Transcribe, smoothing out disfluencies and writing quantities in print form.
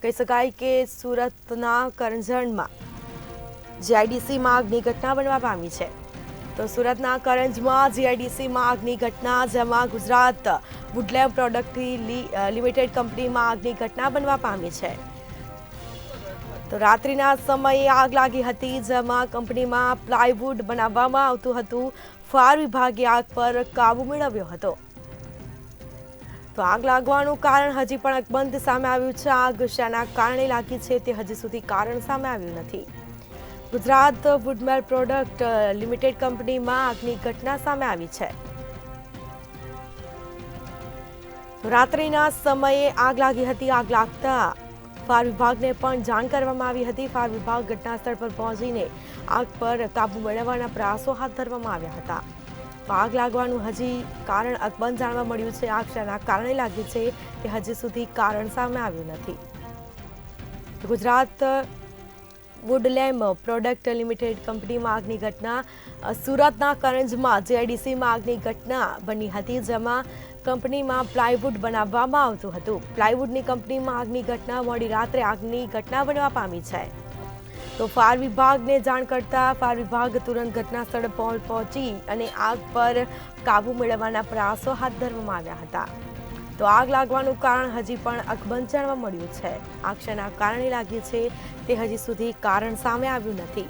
કહી શકાય કે સુરતના કરંજણમાં જીઆઈડીસીમાં આગની ઘટના બનવા પામી છે. તો સુરતના કરંજમાં જીઆઈડીસીમાં આગની ઘટના, જેમાં ગુજરાત વુડલેન્ડ પ્રોડક્ટની લિમિટેડ કંપનીમાં આગની ઘટના બનવા પામી છે. તો રાત્રિના સમયે આગ લાગી હતી, જેમાં કંપનીમાં પ્લાયવુડ બનાવવામાં આવતું હતું. ફાયર વિભાગે આગ પર કાબુ મેળવ્યો હતો. તો આગ લાગવાનું કારણ હજી પણ અકબંધ સામે આવ્યું છે. આગ શાના કારણે લાગી છે તે હજી સુધી કારણ સામે આવ્યું નથી. ગુજરાત વુડલેન્ડ પ્રોડક્ટ લિમિટેડ કંપનીમાં આગની ઘટના સામે આવી છે. રાત્રિના સમયે આગ લાગી હતી. આગ લાગતા ફાયર વિભાગને પણ જાણ કરવામાં આવી હતી. ફાયર વિભાગ ઘટના સ્થળ પર પહોંચીને આગ પર કાબુ મેળવવાના પ્રયાસો હાથ ધરવામાં આવ્યા હતા. આગ લાગવાનું હજી કારણ અકબંધ જાણવા મળ્યું છે. આગ શાના કારણે લાગી છે તે હજી સુધી કારણ સામે આવ્યું નથી. ગુજરાત વુડલેન્ડ પ્રોડક્ટ લિમિટેડ કંપનીમાં આગની ઘટના, સુરતના કરંજમાં જીઆઈડીસીમાં આગની ઘટના બની હતી, જેમાં કંપનીમાં પ્લાયવુડ બનાવવામાં આવતું હતું. પ્લાયવુડની કંપનીમાં આગની ઘટના મોડી રાત્રે આગની ઘટના બનવા પામી છે. તો ફાયર વિભાગને જાણ કરતા ફાયર વિભાગ તુરંત ઘટના સ્થળ પહોંચી અને આગ પર કાબુ મેળવવાના પ્રયાસો હાથ ધરવામાં આવ્યા હતા. તો આગ લાગવાનું કારણ હજી પણ અકબંધ જાણવા મળ્યું છે. આગ શાના કારણે લાગી છે તે હજી સુધી કારણ સામે આવ્યું નથી.